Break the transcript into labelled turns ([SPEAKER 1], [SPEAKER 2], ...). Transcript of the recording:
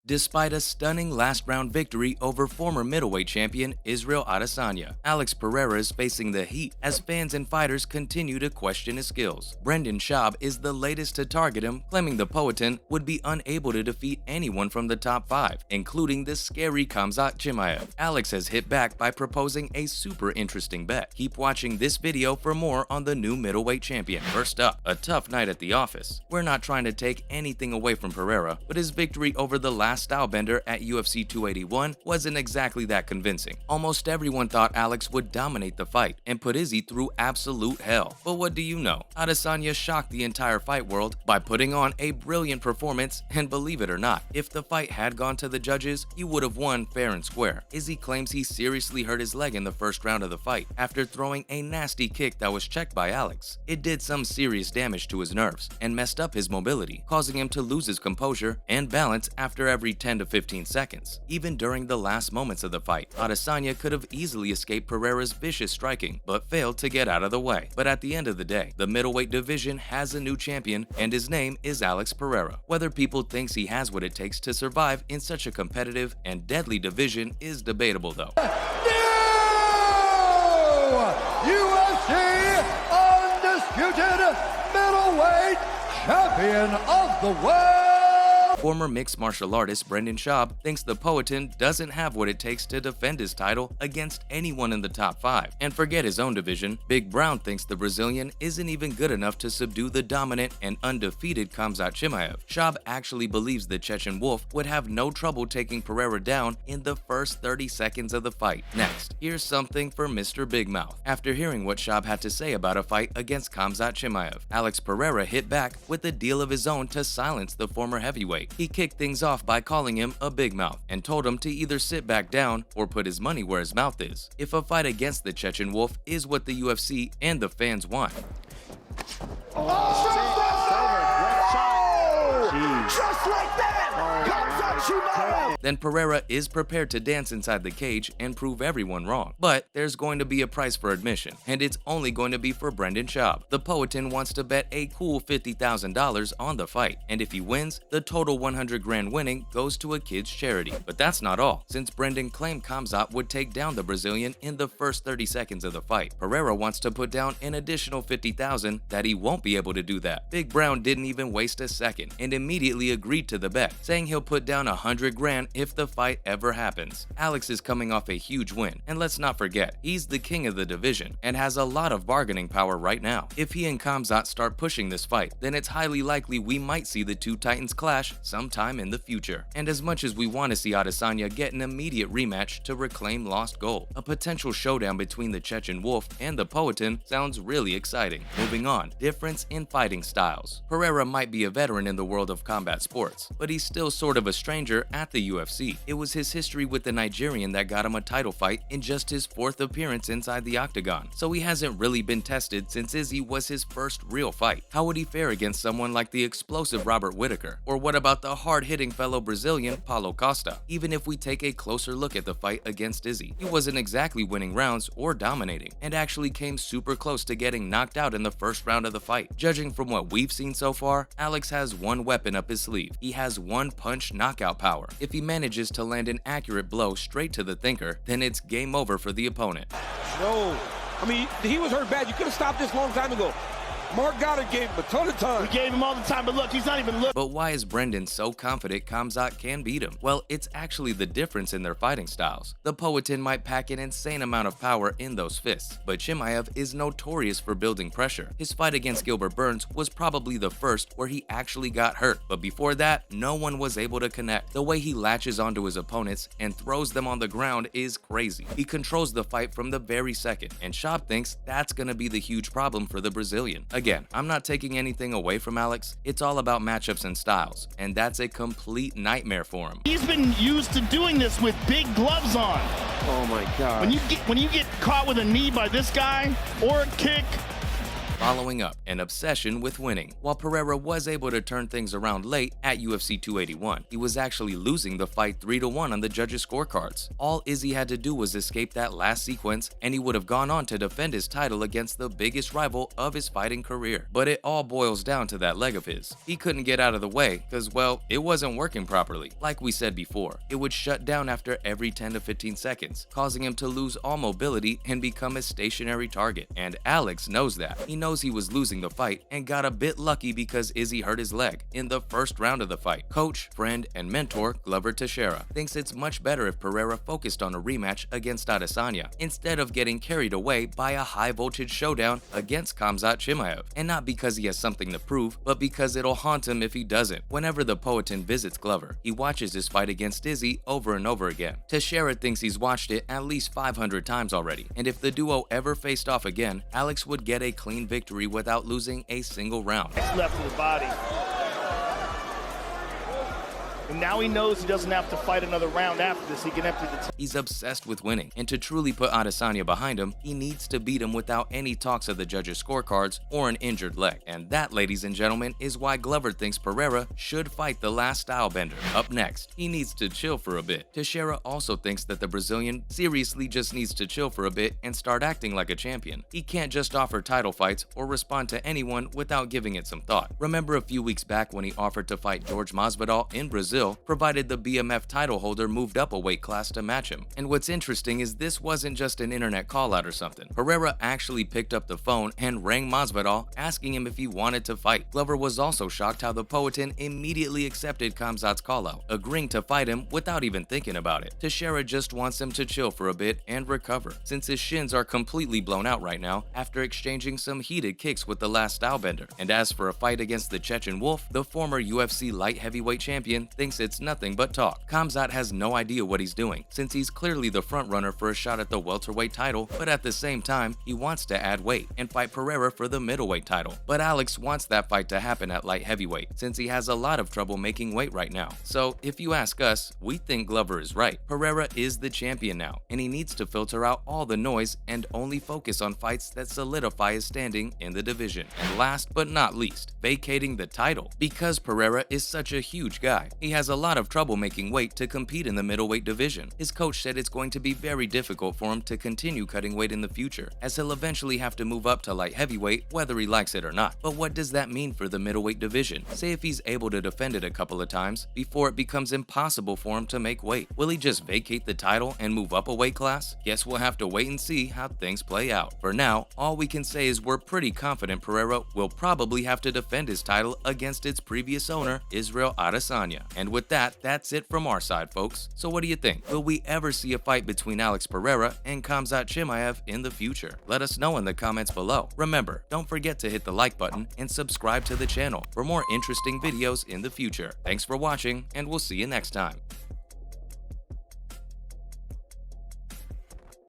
[SPEAKER 1] despite a stunning last-round victory over former middleweight champion Israel Adesanya. Alex Pereira is facing the heat as fans and fighters continue to question his skills. Brendan Schaub is the latest to target him, claiming the Poetan would be unable to defeat anyone from the top 5, including the scary Khamzat Chimaev. Alex has hit back by proposing a super interesting bet. Keep watching this video for more on the new middleweight champion. First up, a tough night at the office. We're not trying to take anything away from Pereira, but his victory over the last stylebender at UFC 281 wasn't exactly that convincing. Almost everyone thought Alex would dominate the fight and put Izzy through absolute hell. But what do you know? Adesanya shocked the entire fight world by putting on a brilliant performance, and believe it or not, if the fight had gone to the judges, he would have won fair and square. Izzy claims he seriously hurt his leg in the first round of the fight after throwing a nasty kick that was checked by Alex. It did some serious damage to his nerves and messed up his mobility, causing him to lose his composure and balance after every 10 to 15 seconds. Even during the last moments of the fight, Adesanya could have easily escaped Pereira's vicious striking, but failed to get out of the way. But at the end of the day, the middleweight division has a new champion, and his name is Alex Pereira. Whether people thinks he has what it takes to survive in such a competitive and deadly division is debatable though.
[SPEAKER 2] UFC undisputed middleweight champion of the world!
[SPEAKER 1] Former mixed martial artist Brendan Schaub thinks the Poetan doesn't have what it takes to defend his title against anyone in the top 5. And forget his own division, Big Brown thinks the Brazilian isn't even good enough to subdue the dominant and undefeated Khamzat Chimaev. Schaub actually believes the Chechen Wolf would have no trouble taking Pereira down in the first 30 seconds of the fight. Next, here's something for Mr. Big Mouth. After hearing what Schaub had to say about a fight against Khamzat Chimaev, Alex Pereira hit back with a deal of his own to silence the former heavyweight. He kicked things off by calling him a big mouth and told him to either sit back down or put his money where his mouth is. If a fight against the Chechen Wolf is what the UFC and the fans want.
[SPEAKER 2] Just like that! Khamzat Chimaev!
[SPEAKER 1] Then Pereira is prepared to dance inside the cage and prove everyone wrong. But there's going to be a price for admission, and it's only going to be for Brendan Schaub. The Poetan wants to bet a cool $50,000 on the fight, and if he wins, the total 100 grand winning goes to a kids charity. But that's not all. Since Brendan claimed Khamzat would take down the Brazilian in the first 30 seconds of the fight, Pereira wants to put down an additional $50,000 that he won't be able to do that. Big Brown didn't even waste a second and immediately agreed to the bet, saying he'll put down 100 grand if the fight ever happens. Alex is coming off a huge win, and let's not forget, he's the king of the division and has a lot of bargaining power right now. If he and Khamzat start pushing this fight, then it's highly likely we might see the two titans clash sometime in the future. And as much as we want to see Adesanya get an immediate rematch to reclaim lost gold, a potential showdown between the Chechen Wolf and the Poetan sounds really exciting. Moving on, difference in fighting styles. Pereira might be a veteran in the world of combat sports, but he's still sort of a stranger at the UFC. It was his history with the Nigerian that got him a title fight in just his 4th appearance inside the octagon, so he hasn't really been tested since Izzy was his first real fight. How would he fare against someone like the explosive Robert Whittaker? Or what about the hard-hitting fellow Brazilian Paulo Costa? Even if we take a closer look at the fight against Izzy, he wasn't exactly winning rounds or dominating, and actually came super close to getting knocked out in the first round of the fight. Judging from what we've seen so far, Alex has one weapon up his sleeve. He has one punch knockout power. If he manages to land an accurate blow straight to the thinker, then it's game over for the opponent.
[SPEAKER 3] No, I mean, he was hurt bad. You could have stopped this a long time ago. Mark Goddard gave him a ton of time.
[SPEAKER 4] We gave him all the time, but look, he's not even looking.
[SPEAKER 1] But why is Brendan so confident Khamzat can beat him? Well, it's actually the difference in their fighting styles. The Poetan might pack an insane amount of power in those fists, but Chimaev is notorious for building pressure. His fight against Gilbert Burns was probably the first where he actually got hurt, but before that, no one was able to connect. The way he latches onto his opponents and throws them on the ground is crazy. He controls the fight from the very second, and Schaub thinks that's gonna be the huge problem for the Brazilian. Again, I'm not taking anything away from Alex, it's all about matchups and styles, and that's a complete nightmare for him.
[SPEAKER 4] He's been used to doing this with big gloves on.
[SPEAKER 3] Oh my God.
[SPEAKER 4] When you get caught with a knee by this guy or a kick,
[SPEAKER 1] Following up, an obsession with winning. While Pereira was able to turn things around late at UFC 281, he was actually losing the fight 3-1 on the judges' scorecards. All Izzy had to do was escape that last sequence, and he would have gone on to defend his title against the biggest rival of his fighting career. But it all boils down to that leg of his. He couldn't get out of the way because, well, it wasn't working properly. Like we said before, it would shut down after every 10 to 15 seconds, causing him to lose all mobility and become a stationary target. And Alex knows that. He knows he was losing the fight and got a bit lucky because Izzy hurt his leg in the first round of the fight. Coach, friend, and mentor Glover Teixeira thinks it's much better if Pereira focused on a rematch against Adesanya instead of getting carried away by a high-voltage showdown against Khamzat Chimaev. And not because he has something to prove, but because it'll haunt him if he doesn't. Whenever the Poetin visits Glover, he watches his fight against Izzy over and over again. Teixeira thinks he's watched it at least 500 times already, and if the duo ever faced off again, Alex would get a clean victory without losing a single round.
[SPEAKER 4] Left to the body. And now he knows he doesn't have to fight another round after this. He can empty the tank.
[SPEAKER 1] He's obsessed with winning, and to truly put Adesanya behind him, he needs to beat him without any talks of the judges' scorecards or an injured leg. And that, ladies and gentlemen, is why Glover thinks Pereira should fight the last stylebender. Up next, he needs to chill for a bit. Teixeira also thinks that the Brazilian seriously just needs to chill for a bit and start acting like a champion. He can't just offer title fights or respond to anyone without giving it some thought. Remember a few weeks back when he offered to fight George Masvidal in Brazil, provided the BMF title holder moved up a weight class to match him. And what's interesting is this wasn't just an internet call out or something. Pereira actually picked up the phone and rang Masvidal asking him if he wanted to fight. Glover was also shocked how the Poetin immediately accepted Khamzat's call out, agreeing to fight him without even thinking about it. Teixeira just wants him to chill for a bit and recover, since his shins are completely blown out right now after exchanging some heated kicks with the last stylebender. And as for a fight against the Chechen Wolf, the former UFC light heavyweight champion thinks it's nothing but talk. Khamzat has no idea what he's doing, since he's clearly the front runner for a shot at the welterweight title, but at the same time, he wants to add weight and fight Pereira for the middleweight title. But Alex wants that fight to happen at light heavyweight, since he has a lot of trouble making weight right now. So if you ask us, we think Glover is right. Pereira is the champion now, and he needs to filter out all the noise and only focus on fights that solidify his standing in the division. And last but not least, vacating the title. Because Pereira is such a huge guy, he has a lot of trouble making weight to compete in the middleweight division. His coach said it's going to be very difficult for him to continue cutting weight in the future, as he'll eventually have to move up to light heavyweight whether he likes it or not. But what does that mean for the middleweight division? Say if he's able to defend it a couple of times before it becomes impossible for him to make weight. Will he just vacate the title and move up a weight class? Guess we'll have to wait and see how things play out. For now, all we can say is we're pretty confident Pereira will probably have to defend his title against its previous owner, Israel Adesanya. And with that, that's it from our side, folks. So what do you think? Will we ever see a fight between Alex Pereira and Khamzat Chimaev in the future? Let us know in the comments below. Remember, don't forget to hit the like button and subscribe to the channel for more interesting videos in the future. Thanks for watching, and we'll see you next time.